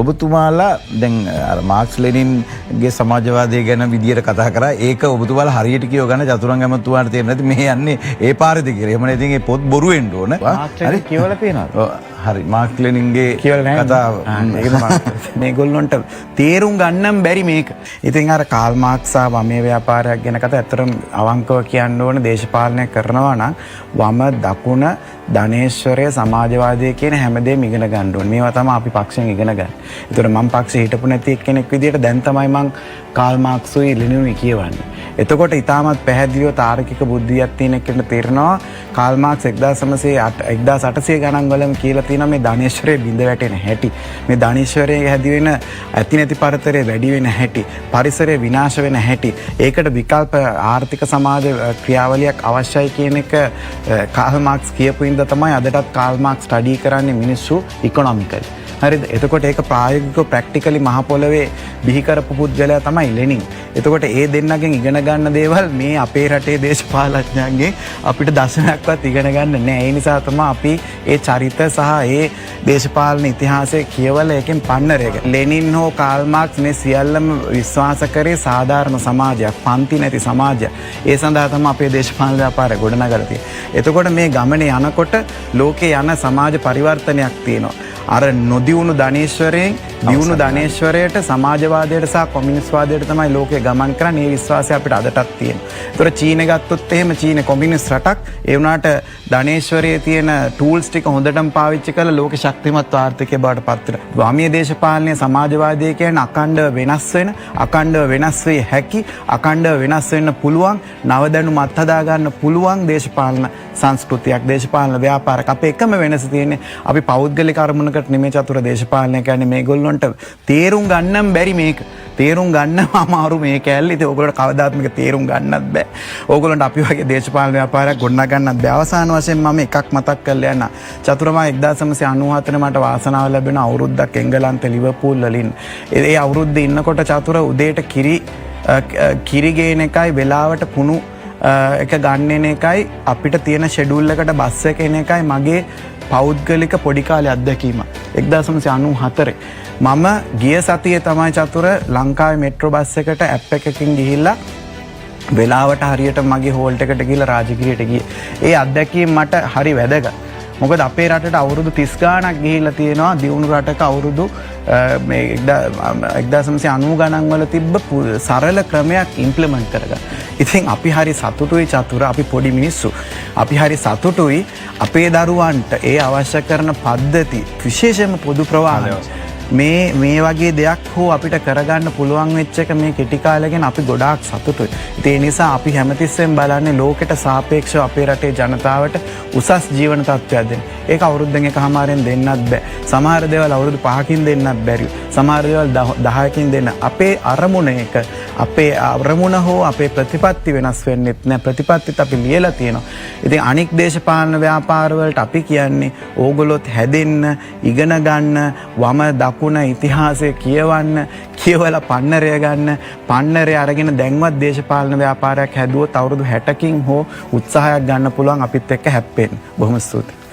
ඔබතුමාලා දැන් මාක්ස් ලෙනින්ගේ සමාජවාදය ගැන විදියට කතා කරා. ඒක ඔබතුමාලා හරියට කියව ගන්න චතුරංග ඇමතුමාට තේරෙන්නේ නැති මේ යන්නේ ඒ පාරේද කියලා. එහෙම නැත්නම් ඒ පොත් බොරු වෙන්න ඕන. හරි කියවලා තියෙනවා. හරි මාක්ස් ලෙනින්ගේ කතාව මේගොල්ලොන්ට තේරුම් ගන්නම් බැරි මේක. ඉතින් අර කාල් මාක්ස් ආ වමේ ව්‍යාපාරයක් ගැන කතා ඇත්තටම අවංකව කියන්න ඕන දේශපාලනය කරනවා නම් වම දකුණ ධනේශ්වරය සමාජවාදය කියන හැමදේම ඉගෙන ගන්න ඕනේ. මේවා තමයි අපි පක්ෂෙන් ඉගෙන ගන්න. ඒතර මම පක්ෂේ හිටපු නැති එක්කෙනෙක් විදියට දැන් තමයි මං කාල් මාක්ස්ුයි ලෙනිනුයි කියවන්නේ. එතකොට ඊටමත් පැහැදිලිව තාර්කික බුද්ධියක් තියෙන එක්කෙනෙක් තේරෙනවා කාල් මාක්ස් 1800 ගණන් වලම කියලා තියෙනවා මේ ධනේශ්වරයේ බිඳ වැටෙන හැටි. මේ ධනේශ්වරයේ හැදි වෙන ඇති නැති පරතරය වැඩි වෙන හැටි. පරිසරය විනාශ වෙන හැටි. ඒකට විකල්ප ආර්ථික සමාජ ක්‍රියාවලියක් අවශ්‍යයි කියන එක කාල් මාක්ස් කියපු ඉඳ තමයි අදටත් කාල් මාක්ස් ස්ටඩි කරන්නේ මිනිස්සු ඉකොනොමිකලි. හරිද? එතකොට ඒක ප්‍රායෝගිකව ප්‍රැක්ටිකලි මහ පොළවේ බිහි කරපු පුද්ගලයා තමයි ලෙනින්. එතකොට ඒ දෙන්නගෙන් ඉගෙන ගන්න දේවල් මේ අපේ රටේ දේශපාලඥයන්ගෙන් අපිට දශමයක්වත් ඉගෙන ගන්න නැහැ. ඒ නිසා තමයි අපි ඒ චරිත සහ ඒ දේශපාලන ඉතිහාසය කියවලා ඒකෙන් පන්නරයක. ලෙනින් හෝ කාල් මාක්ස් මේ සියල්ලම විශ්වාස කරේ සාධාරණ සමාජයක්, පන්ති නැති සමාජයක්. ඒ සඳහා තමයි අපේ දේශපාලන ව්‍යාපාරය ගොඩනගලා තියෙන්නේ. එතකොට මේ ගමනේ යනකොට ලෝකේ යන සමාජ පරිවර්තනයක් තියෙනවා. අර නොදියුණු ධනේශ්වරයෙන් දියුණු ධනේශ්වරයට සමාජවාදයට සහ කොමියුනිස්ට්වාදයට තමයි ලෝකේ ගමන් කරන්නේ. මේ විශ්වාසය අපිට අදටත් තියෙනවා. ඒතර චීන ගත්තොත් එහෙම චීන කොමියුනිස්ට් රටක්. ඒ වුණාට ධනේශ්වරයේ තියෙන ටූල්ස් ටික හොඳටම පාවිච්චි කරලා ලෝක ශක්තිමත් ආර්ථිකය බවට පත් වෙනවා. වාමීය දේශපාලනයේ සමාජවාදය කියන්නේ අඛණ්ඩව වෙනස් වෙන, අඛණ්ඩව වෙනස් වෙයි හැකි, අඛණ්ඩව වෙනස් වෙන්න පුළුවන්, නව දැනුම අත්හදා ගන්න පුළුවන් දේශපාලන සංස්කෘතියක්, දේශපාලන ව්‍යාපාරයක්. අපේ එකම වෙනස තියෙන්නේ අපි පෞද්ගලික අරමුණකට නෙමෙයි චතුර දේශපාලනය කියන්නේ මේගොල්ලන්ට තේරුම් ගන්නම් බැරි මේක. තේරුම් ගන්නම අමාරු මේ කැලේ. ඉතින් ඕගොල්ලන්ට කවදාත් මේක තේරුම් ගන්නත් බෑ. ඕගොල්ලන්ට අපි වගේ දේශපාලන ව්‍යාපාරයක් ගොඩනගා ගන්නත් බෑ. අවසාන වශයෙන් මම එකක් මතක් කරලා යන්න. චතුරම 1994 මට වාසනාව ලැබෙන අවුරුද්දක් එංගලන්තේ ලිවර්පූල් වලින්. ඒ අවුරුද්දේ ඉන්නකොට චතුර උදේට කිරි ගේන එකයි වෙලාවට පුණු එක ගන්න එකයි අපිට තියෙන ෂෙඩියුල් එකට බස් එක එන එකයි මගේ පෞද්ගලික පොඩි කාලේ අත්දැකීම. 1994 මම ගිය සතියේ තමයි චතුර ලංකාවේ මෙට්‍රෝ බස් එකට ඇප් එකකින් ගිහිල්ලා වෙලාවට හරියට මගේ හෝල්ට් එකට ගිහිල්ලා රාජගිරියට ගියේ. ඒ අත්දැකීම මට හරි වැදගත්. මොකද අපේ රටට අවුරුදු 30 ගාණක් ගිහිල්ලා තියෙනවා දියුණු රටක අවුරුදු මේ 1990 ගණන් වල තිබ්බ සරල ක්‍රමයක් ඉම්ප්ලිමන්ට් කරගන්න. ඉතින් අපි හරි සතුටුයි චතුර, අපි පොඩි මිනිස්සු. අපි හරි සතුටුයි අපේ දරුවන්ට ඒ අවශ්‍ය කරන පද්ධති විශේෂයෙන්ම පොදු ප්‍රවාහන මේ වගේ දෙයක් හෝ අපිට කරගන්න පුළුවන් වෙච්ච එක මේ කෙටි කාලේ ගැන අපි ගොඩාක් සතුටුයි. ඒ නිසා අපි හැමතිස්සෙම බලන්නේ ලෝකෙට සාපේක්ෂව අපේ රටේ ජනතාවට උසස් ජීවන තත්ත්වයක් දෙන්න. ඒක අවුරුද්දෙන් එකමාරෙන් දෙන්නත් බෑ. සමහර දේවල් අවුරුදු 5කින් දෙන්නත් බැරි. සමහර දේවල් 10කින් දෙන්න. අපේ අරමුණ එක අපේ අරමුණ හෝ අපේ ප්‍රතිපත්ති වෙනස් වෙන්නෙත් නෑ. ප්‍රතිපත්තිත් අපි ලියලා තියෙනවා. ඉතින් අනික් දේශපාලන ව්‍යාපාර වලට අපි කියන්නේ ඕගොල්ලොත් හැදෙන්න, ඉගෙන ගන්න, වම දකුණ ඉතිහාසය කියවන්න, කියවලා පන්නරය ගන්න, පන්නරය අරගෙන දැන්වත් දේශපාලන ව්‍යාපාරයක් හැදුවොත් අවුරුදු 60කින් හෝ උත්සාහයක් ගන්න පුළුවන් අපිත් එක්ක හැප්පෙන්න. බොහොම ස්තුතියි.